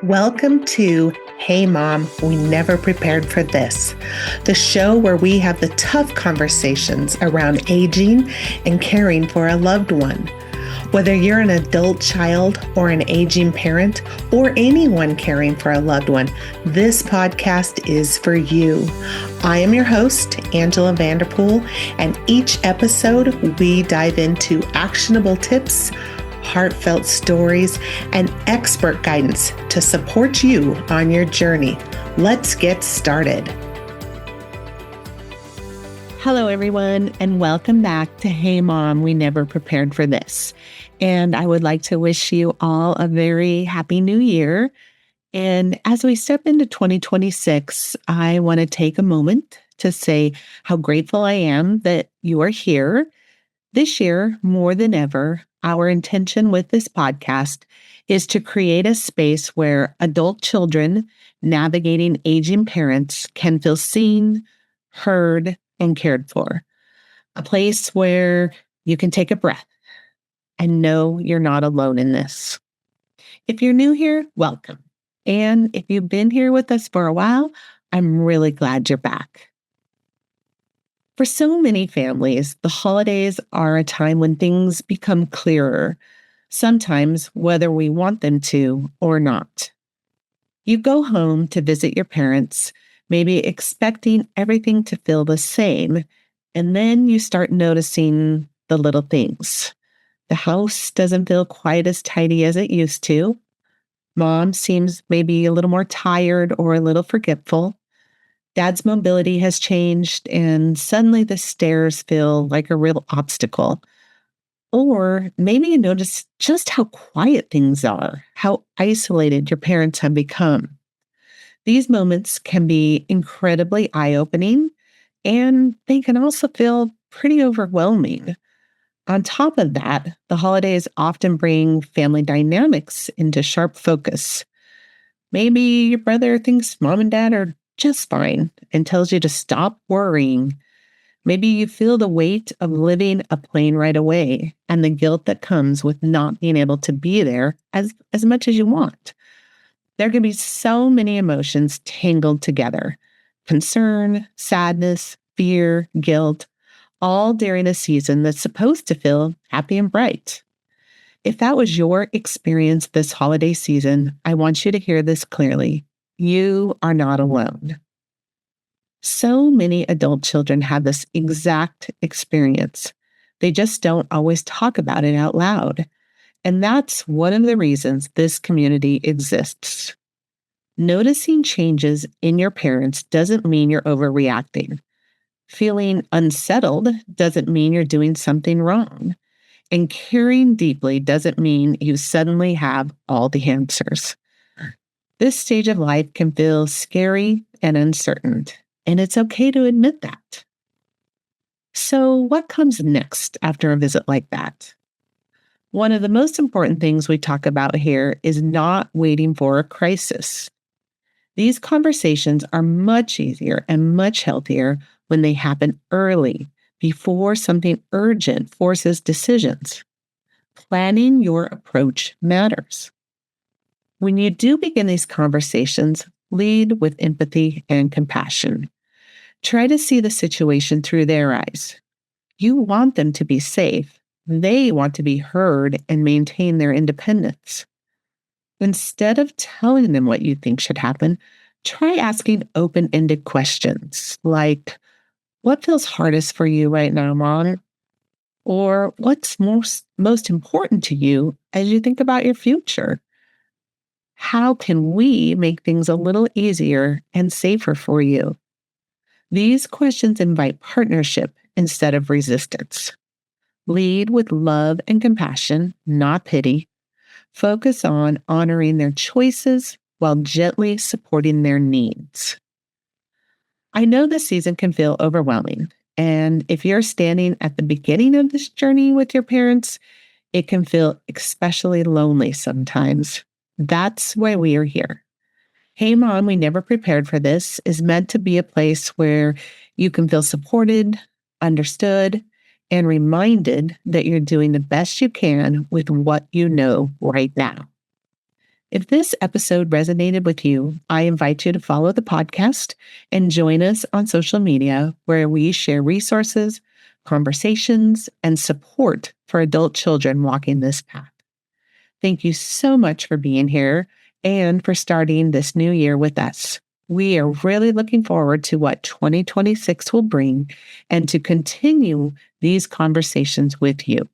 Welcome to Hey Mom, We Never Prepared for This, the show where we have the tough conversations around aging and caring for a loved one. Whether you're an adult child or an aging parent or anyone caring for a loved one, this podcast is for you. I am your host, Angela Vanderpool, and each episode we dive into actionable tips, heartfelt stories, and expert guidance to support you on your journey. Let's get started. Hello, everyone, and welcome back to Hey Mom, We Never Prepared for This. And I would like to wish you all a very happy new year. And as we step into 2026, I want to take a moment to say how grateful I am that you are here. This year, more than ever, our intention with this podcast is to create a space where adult children navigating aging parents can feel seen, heard, and cared for. A place where you can take a breath and know you're not alone in this. If you're new here, welcome. And if you've been here with us for a while, I'm really glad you're back. For so many families, the holidays are a time when things become clearer, sometimes whether we want them to or not. You go home to visit your parents, maybe expecting everything to feel the same, and then you start noticing the little things. The house doesn't feel quite as tidy as it used to. Mom seems maybe a little more tired or a little forgetful. Dad's mobility has changed, and suddenly the stairs feel like a real obstacle. Or maybe you notice just how quiet things are, how isolated your parents have become. These moments can be incredibly eye-opening, and they can also feel pretty overwhelming. On top of that, the holidays often bring family dynamics into sharp focus. Maybe your brother thinks mom and dad are just fine and tells you to stop worrying. Maybe you feel the weight of living a plain right away and the guilt that comes with not being able to be there as much as you want. There can be so many emotions tangled together: concern, sadness, fear, guilt, all during a season that's supposed to feel happy and bright. If that was your experience this holiday season, I want you to hear this clearly. You are not alone. So many adult children have this exact experience. They just don't always talk about it out loud. And that's one of the reasons this community exists. Noticing changes in your parents doesn't mean you're overreacting. Feeling unsettled doesn't mean you're doing something wrong. And caring deeply doesn't mean you suddenly have all the answers. This stage of life can feel scary and uncertain, and it's okay to admit that. So, what comes next after a visit like that? One of the most important things we talk about here is not waiting for a crisis. These conversations are much easier and much healthier when they happen early, before something urgent forces decisions. Planning your approach matters. When you do begin these conversations, lead with empathy and compassion. Try to see the situation through their eyes. You want them to be safe. They want to be heard and maintain their independence. Instead of telling them what you think should happen, try asking open-ended questions like, what feels hardest for you right now, Mom? Or what's most important to you as you think about your future? How can we make things a little easier and safer for you? These questions invite partnership instead of resistance. Lead with love and compassion, not pity. Focus on honoring their choices while gently supporting their needs. I know this season can feel overwhelming, and if you're standing at the beginning of this journey with your parents, it can feel especially lonely sometimes. That's why we are here. Hey Mom, We Never Prepared for This is meant to be a place where you can feel supported, understood, and reminded that you're doing the best you can with what you know right now. If this episode resonated with you, I invite you to follow the podcast and join us on social media where we share resources, conversations, and support for adult children walking this path. Thank you so much for being here and for starting this new year with us. We are really looking forward to what 2026 will bring and to continue these conversations with you.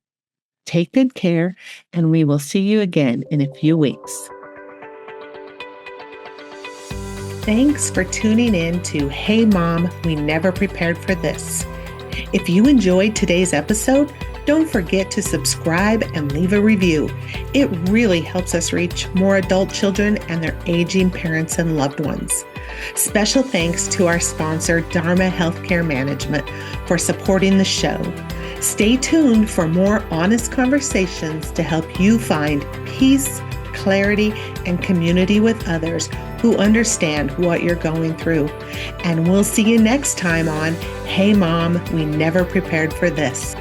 Take good care, and we will see you again in a few weeks. Thanks for tuning in to Hey Mom, We Never Prepared for This. If you enjoyed today's episode, don't forget to subscribe and leave a review. It really helps us reach more adult children and their aging parents and loved ones. Special thanks to our sponsor, Dharma Healthcare Management, for supporting the show. Stay tuned for more honest conversations to help you find peace, clarity, and community with others who understand what you're going through. And we'll see you next time on Hey Mom, We Never Prepared for This.